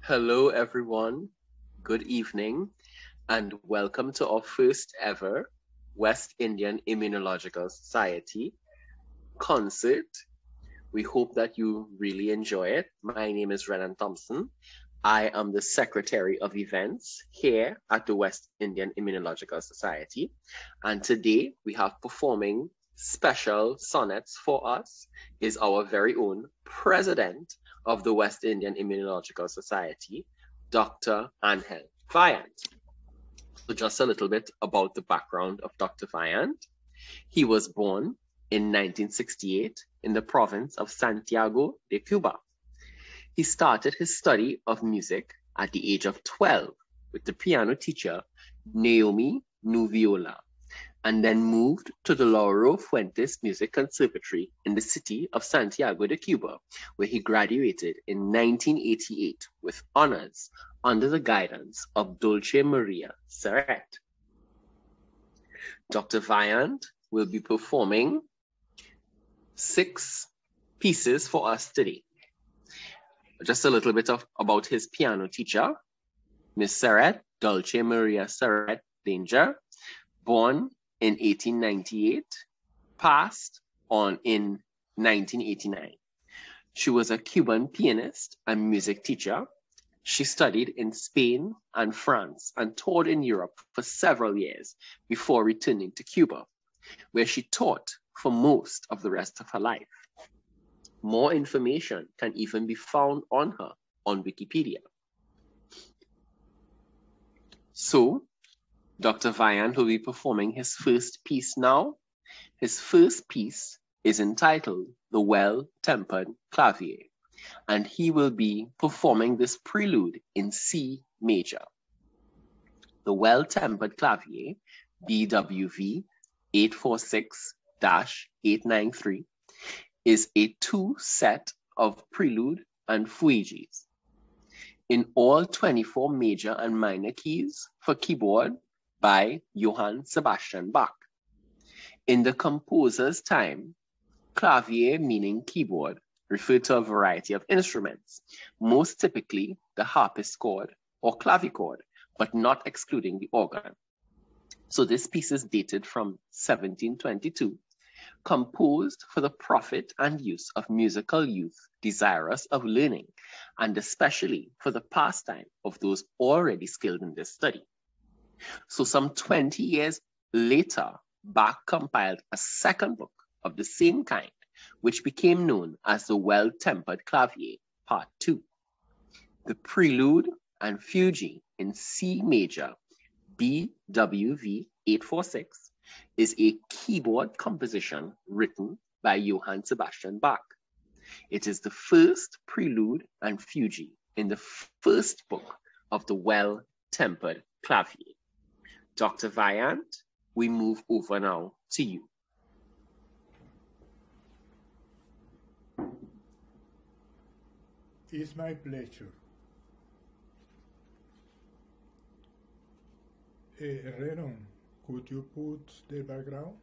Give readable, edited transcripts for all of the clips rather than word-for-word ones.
Hello, everyone. Good evening, and welcome to our first ever West Indian Immunological Society concert. We hope that you really enjoy it. My name is Reinand Thompson. I am the Secretary of Events here at the West Indian Immunological Society. And today we have performing special sonnets for us is our very own President of the West Indian Immunological Society, Dr. Angel Vaillant. So just a little bit about the background of Dr. Vaillant. He was born in 1968 in the province of Santiago de Cuba. He started his study of music at the age of 12 with the piano teacher Naomi Nuviola, and then moved to the Lauro Fuentes Music Conservatory in the city of Santiago de Cuba, where he graduated in 1988 with honors under the guidance of Dulce Maria Serret. Dr. Vaillant will be performing 6 pieces for us today. Just a little bit about his piano teacher, Miss Serret, Dulce Maria Serret Danger, born in 1898, passed on in 1989. She was a Cuban pianist and music teacher. She studied in Spain and France and toured in Europe for several years before returning to Cuba, where she taught for most of the rest of her life. More information can even be found on her on Wikipedia. So, Dr. Vaillant will be performing his first piece now. His first piece is entitled The Well-Tempered Clavier, and he will be performing this prelude in C major. The Well-Tempered Clavier, BWV 846-893, is a 2-set of prelude and fugues in all 24 major and minor keys for keyboard by Johann Sebastian Bach. In the composer's time, clavier, meaning keyboard, referred to a variety of instruments, most typically the harpsichord or clavichord, but not excluding the organ. So this piece is dated from 1722, composed for the profit and use of musical youth desirous of learning, and especially for the pastime of those already skilled in this study. So some 20 years later, Bach compiled a second book of the same kind, which became known as the Well-Tempered Clavier, Part 2. The prelude and fugue in C major, BWV 846, is a keyboard composition written by Johann Sebastian Bach. It is the first prelude and fugue in the first book of the Well-Tempered Clavier. Dr. Vaillant, we move over now to you. It's my pleasure. Reinand, could you put the background?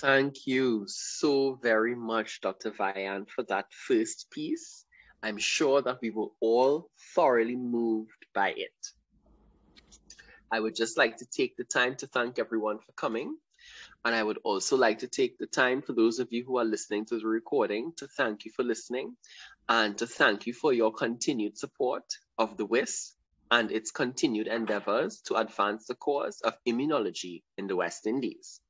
Thank you so very much, Dr. Vaillant, for that first piece. I'm sure that we were all thoroughly moved by it. I would just like to take the time to thank everyone for coming. And I would also like to take the time for those of you who are listening to the recording to thank you for listening and to thank you for your continued support of the WIIS and its continued endeavors to advance the cause of immunology in the West Indies.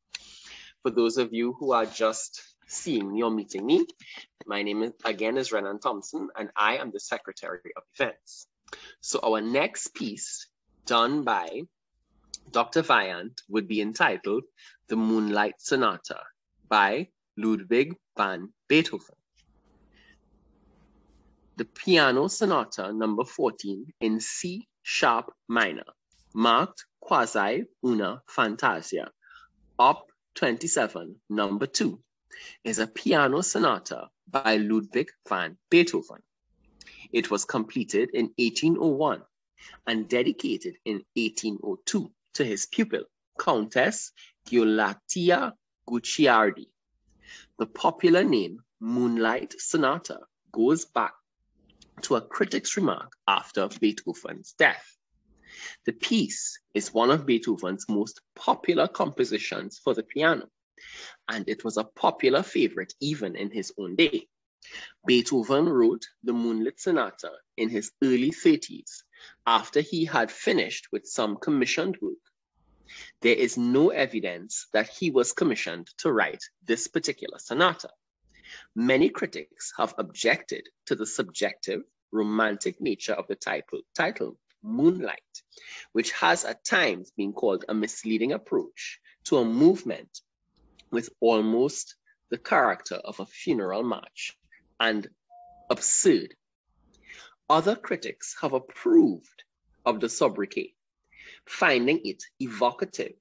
For those of you who are just seeing me or meeting me, my name is Reinand Thompson, and I am the Secretary of Events. So our next piece, done by Dr. Vaillant, would be entitled The Moonlight Sonata by Ludwig van Beethoven. The Piano Sonata number 14 in C sharp minor, marked quasi una fantasia, Op. 27, number 2, is a piano sonata by Ludwig van Beethoven. It was completed in 1801 and dedicated in 1802 to his pupil, Countess Giulatia Guicciardi. The popular name Moonlight Sonata goes back to a critic's remark after Beethoven's death. The piece is one of Beethoven's most popular compositions for the piano, and it was a popular favorite even in his own day. Beethoven wrote the Moonlight Sonata in his early 30s after he had finished with some commissioned work. There is no evidence that he was commissioned to write this particular sonata. Many critics have objected to the subjective, romantic nature of the title Moonlight, which has at times been called a misleading approach to a movement with almost the character of a funeral march and absurd. Other critics have approved of the sobriquet, finding it evocative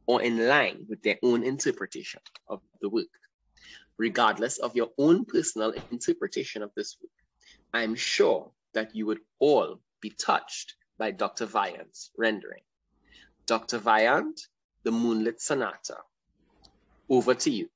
or in line with their own interpretation of the work. Regardless of your own personal interpretation of this work, I'm sure that you would all be touched by Dr. Vaillant's rendering. Dr. Vaillant, the Moonlit Sonata. Over to you.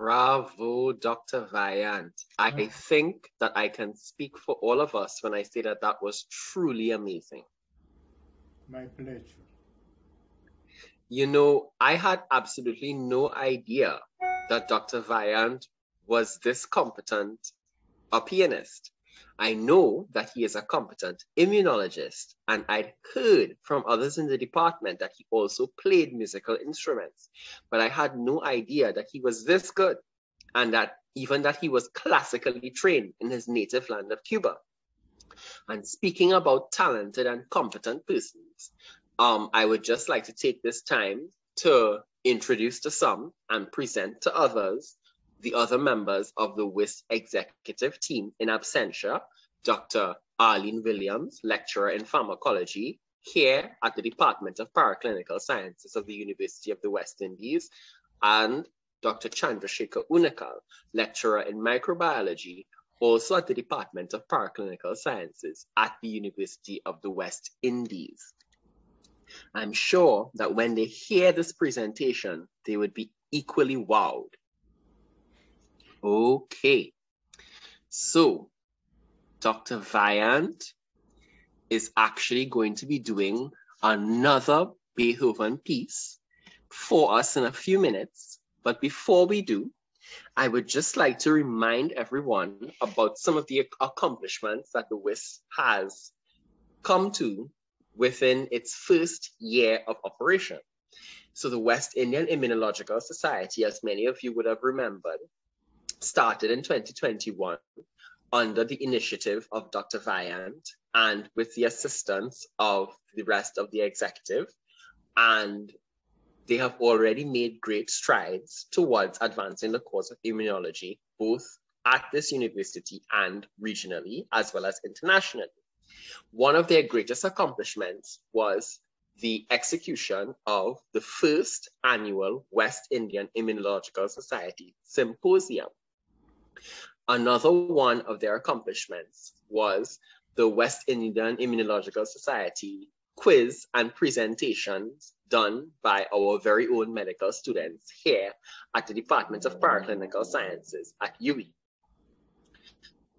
Bravo, Dr. Vaillant. I think that I can speak for all of us when I say that that was truly amazing. My pleasure. You know, I had absolutely no idea that Dr. Vaillant was this competent a pianist. I know that he is a competent immunologist, and I'd heard from others in the department that he also played musical instruments, but I had no idea that he was this good, and that even that he was classically trained in his native land of Cuba. And speaking about talented and competent persons, I would just like to take this time to introduce to some and present to others the other members of the WIIS executive team in absentia, Dr. Arlene Williams, lecturer in pharmacology here at the Department of Paraclinical Sciences of the University of the West Indies, and Dr. Chandrasekhar Unakal, lecturer in microbiology, also at the Department of Paraclinical Sciences at the University of the West Indies. I'm sure that when they hear this presentation, they would be equally wowed. Okay, so Dr. Vaillant is actually going to be doing another Beethoven piece for us in a few minutes. But before we do, I would just like to remind everyone about some of the accomplishments that the WIIS has come to within its first year of operation. So the West Indian Immunological Society, as many of you would have remembered, started in 2021 under the initiative of Dr. Vaillant and with the assistance of the rest of the executive. And they have already made great strides towards advancing the course of immunology, both at this university and regionally, as well as internationally. One of their greatest accomplishments was the execution of the first annual West Indian Immunological Society Symposium. Another one of their accomplishments was the West Indian Immunological Society quiz and presentations done by our very own medical students here at the Department of Paraclinical Sciences at UWI.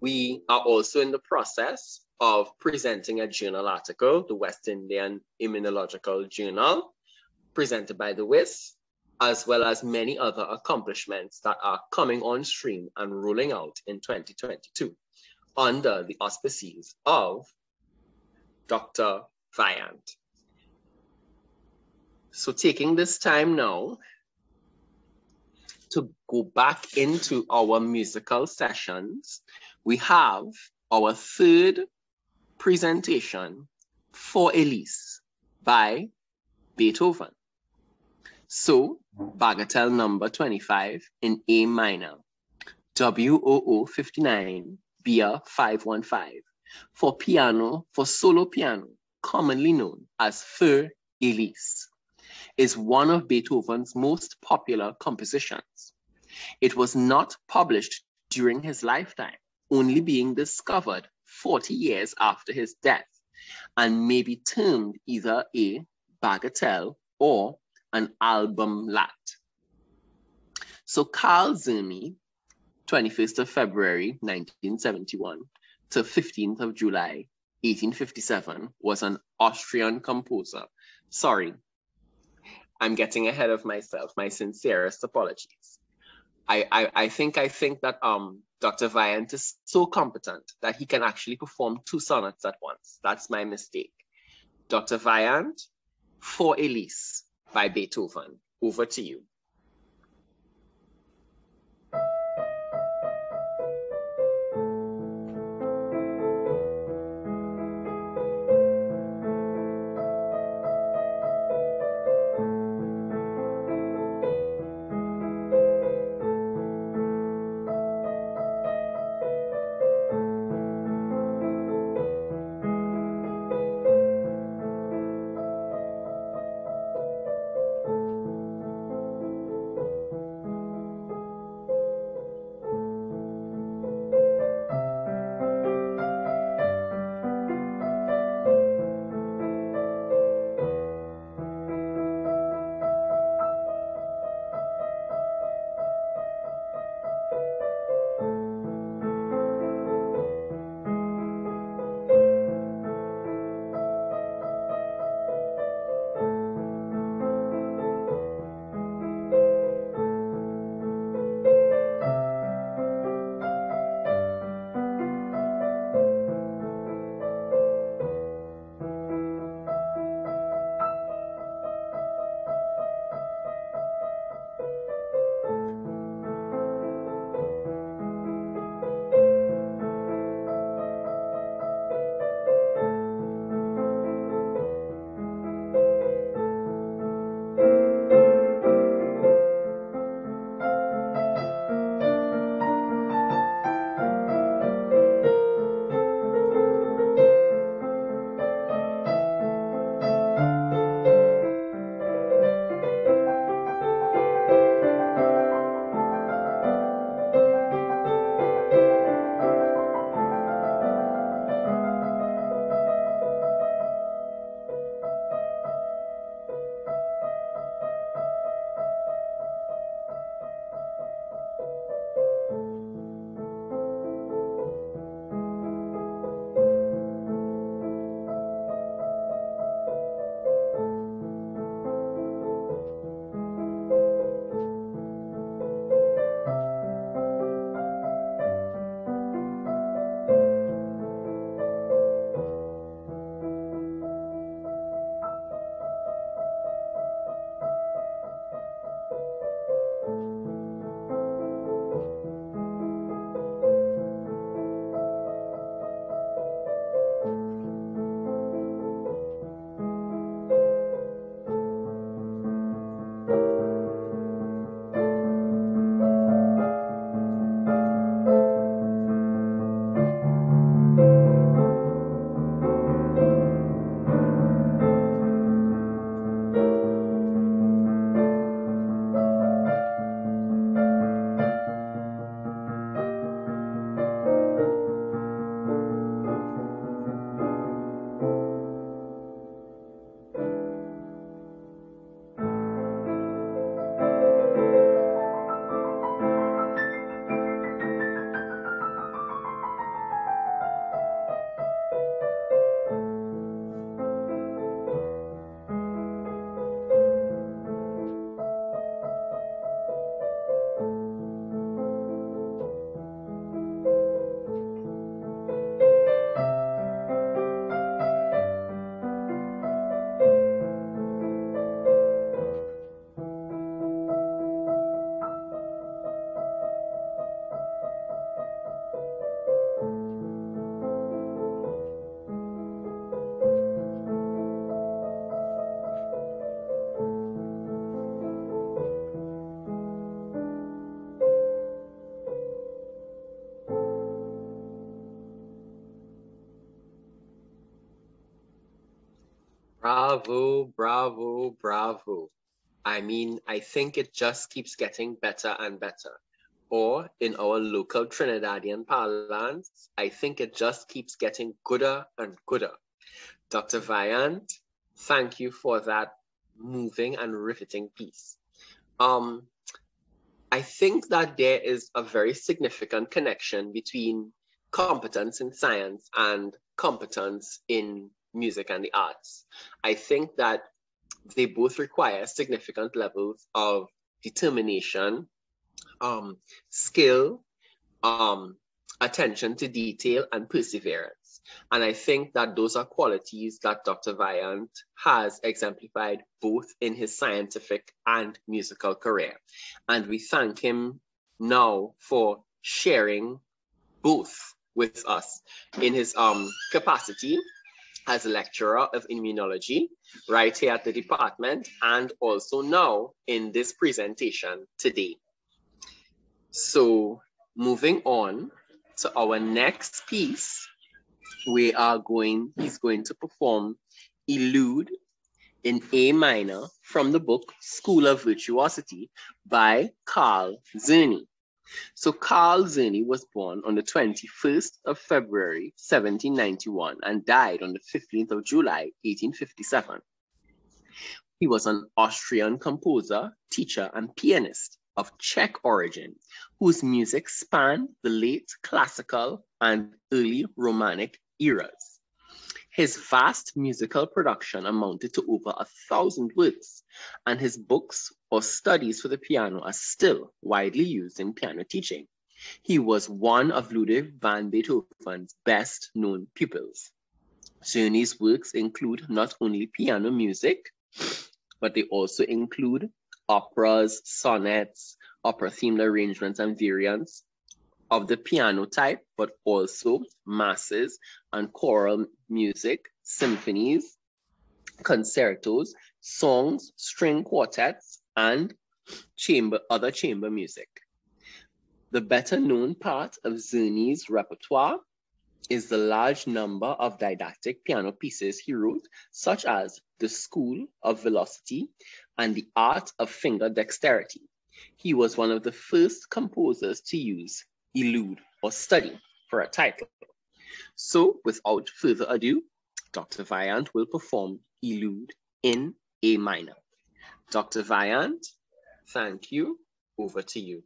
We are also in the process of presenting a journal article, the West Indian Immunological Journal, presented by the WIIS, as well as many other accomplishments that are coming on stream and rolling out in 2022 under the auspices of Dr. Vaillant. So taking this time now to go back into our musical sessions, we have our third presentation for Elise by Beethoven. So, Bagatelle number 25 in A minor, WOO 59, BR 515, for piano, for solo piano, commonly known as Für Elise, is one of Beethoven's most popular compositions. It was not published during his lifetime, only being discovered 40 years after his death, and may be termed either a bagatelle or an albumlat. So Carl Czerny, 21st of February, 1971 to 15th of July, 1857, was an Austrian composer. Sorry, I'm getting ahead of myself. My sincerest apologies. I think that Dr. Vaillant is so competent that he can actually perform two sonnets at once. That's my mistake. Dr. Vaillant, For Elise by Beethoven. Over to you. Bravo, bravo, bravo. I mean, I think it just keeps getting better and better. Or in our local Trinidadian parlance, I think it just keeps getting gooder and gooder. Dr. Vaillant, thank you for that moving and riveting piece. I think that there is a very significant connection between competence in science and competence in music and the arts. I think that they both require significant levels of determination, skill, attention to detail, and perseverance. And I think that those are qualities that Dr. Vaillant has exemplified both in his scientific and musical career. And we thank him now for sharing both with us in his capacity as a lecturer of immunology right here at the department, and also now in this presentation today. So moving on to our next piece, he's going to perform Elude in A minor from the book School of Virtuosity by Carl Czerny. So Carl Czerny was born on the 21st of February, 1791 and died on the 15th of July, 1857. He was an Austrian composer, teacher, and pianist of Czech origin, whose music spanned the late classical and early Romantic eras. His vast musical production amounted to over 1,000 works, and his books or studies for the piano are still widely used in piano teaching. He was one of Ludwig van Beethoven's best-known pupils. Czerny's works include not only piano music, but they also include operas, sonnets, opera-themed arrangements and variants of the piano type, but also masses and choral music, symphonies, concertos, songs, string quartets, and other chamber music. The better known part of Czerny's repertoire is the large number of didactic piano pieces he wrote, such as The School of Velocity and The Art of Finger Dexterity. He was one of the first composers to use elude or study for a title. So without further ado, Dr. Vaillant will perform Elude in A minor. Dr. Vaillant, thank you. Over to you.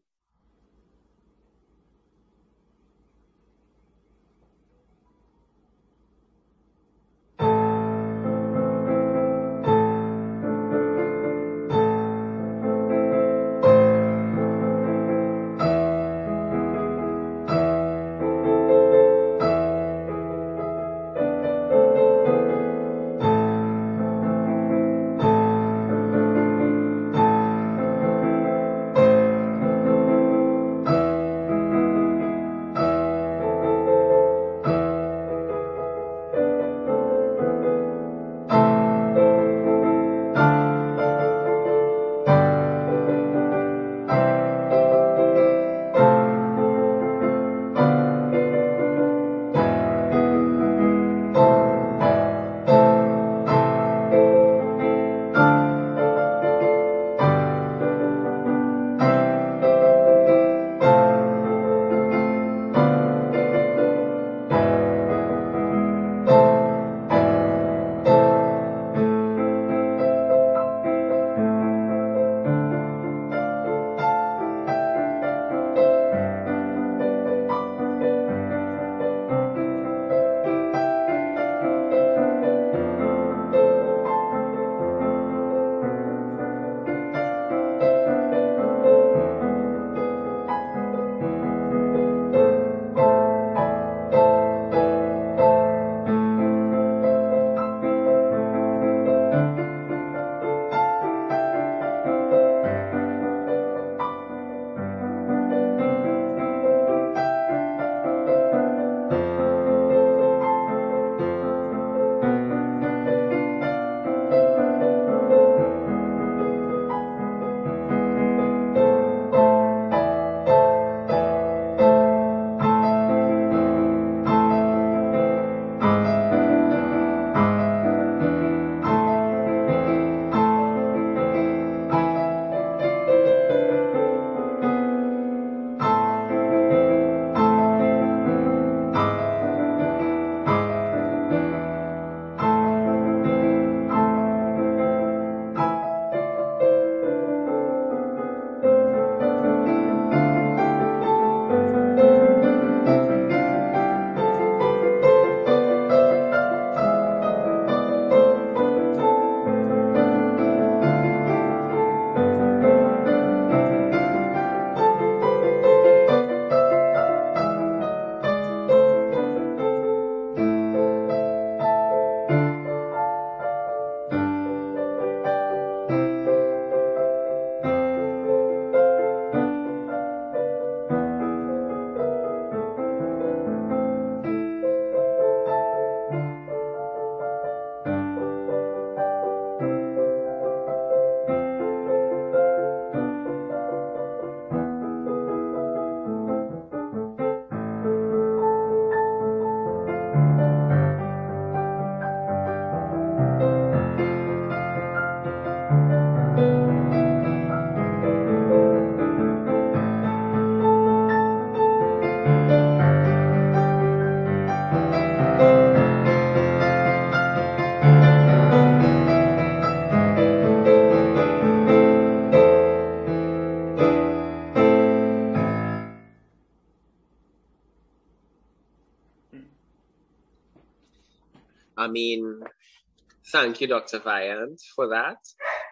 Thank you, Dr. Vaillant, for that.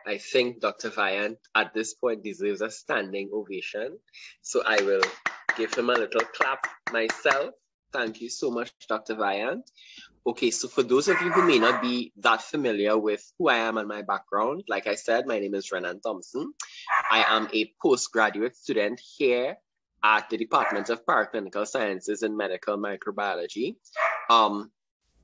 I think Dr. Vaillant at this point deserves a standing ovation. So I will give him a little clap myself. Thank you so much, Dr. Vaillant. Okay, so for those of you who may not be that familiar with who I am and my background, like I said, my name is Reinand Thompson. I am a postgraduate student here at the Department of Paraclinical Sciences and Medical Microbiology.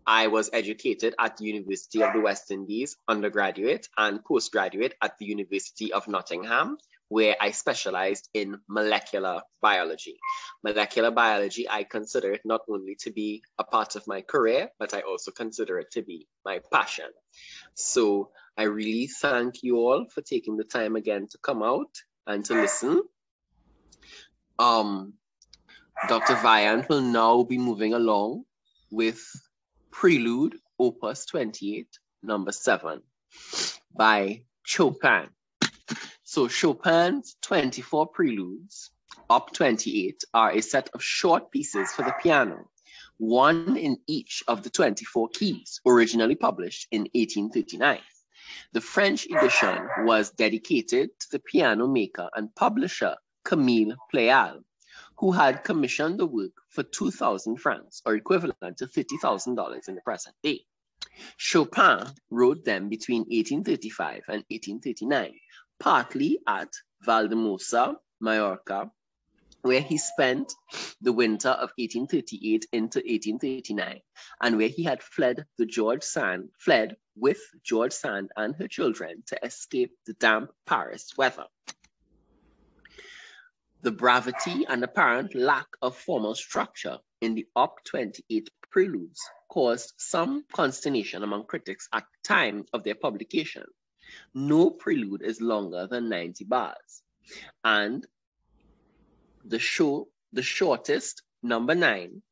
I was educated at the University of the West Indies, undergraduate and postgraduate at the University of Nottingham, where I specialized in molecular biology. Molecular biology, I consider it not only to be a part of my career, but I also consider it to be my passion. So I really thank you all for taking the time again to come out and to listen. Dr. Vaillant will now be moving along with Prelude, Opus 28, number 7, by Chopin. So Chopin's 24 preludes, Op 28, are a set of short pieces for the piano, one in each of the 24 keys, originally published in 1839. The French edition was dedicated to the piano maker and publisher Camille Pleyel, who had commissioned the work for 2,000 francs, or equivalent to $50,000 in the present day. Chopin wrote them between 1835 and 1839, partly at Valdemosa, Mallorca, where he spent the winter of 1838 into 1839, and where he had fled with George Sand and her children to escape the damp Paris weather. The brevity and apparent lack of formal structure in the Op 28 preludes caused some consternation among critics at the time of their publication. No prelude is longer than 90 bars, and the shortest, number 9,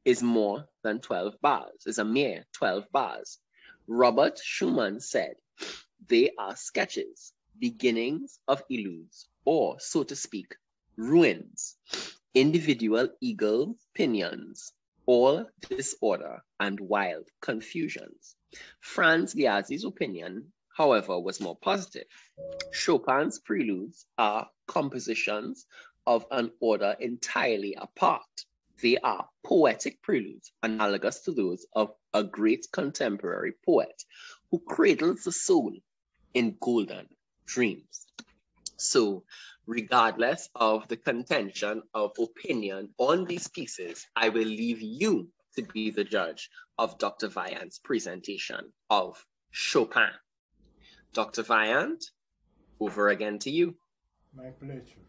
is more than 12 bars, is a mere 12 bars. Robert Schumann said, "They are sketches, beginnings of eludes, or, so to speak, ruins, individual eagle pinions, all disorder and wild confusions." Franz Liazzi's opinion, however, was more positive. Chopin's preludes are compositions of an order entirely apart. They are poetic preludes, analogous to those of a great contemporary poet who cradles the soul in golden dreams. So, regardless of the contention of opinion on these pieces, I will leave you to be the judge of Dr. Vaillant's presentation of Chopin. Dr. Vaillant, over again to you. My pleasure.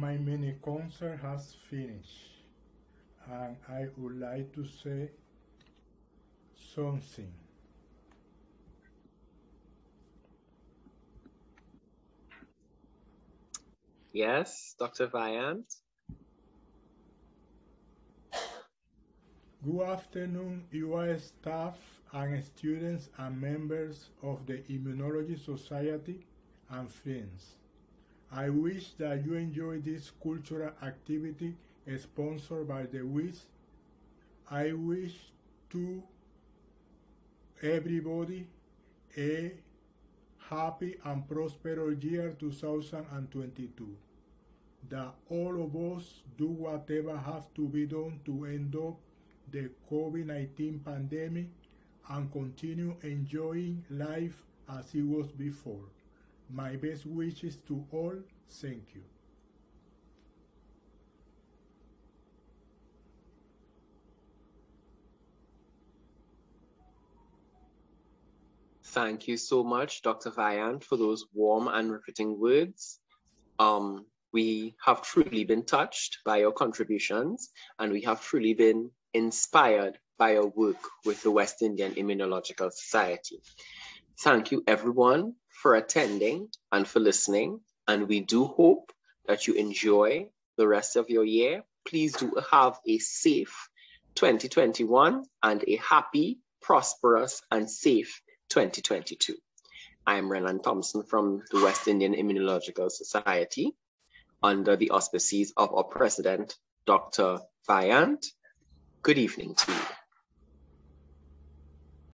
My mini concert has finished, and I would like to say something. Yes, Dr. Vaillant. Good afternoon, WIIS staff and students and members of the Immunology Society and friends. I wish that you enjoy this cultural activity sponsored by the WIIS. I wish to everybody a happy and prosperous year 2022. that all of us do whatever has to be done to end up the COVID-19 pandemic and continue enjoying life as it was before. My best wishes to all. Thank you. Thank you so much, Dr. Vaillant, for those warm and riveting words. We have truly been touched by your contributions, and we have truly been inspired by your work with the West Indian Immunological Society. Thank you, everyone, for attending and for listening, and we do hope that you enjoy the rest of your year. Please do have a safe 2021 and a happy, prosperous, and safe 2022. I'm Reinand Thompson from the West Indian Immunological Society, under the auspices of our president, Dr. Vaillant. Good evening to you.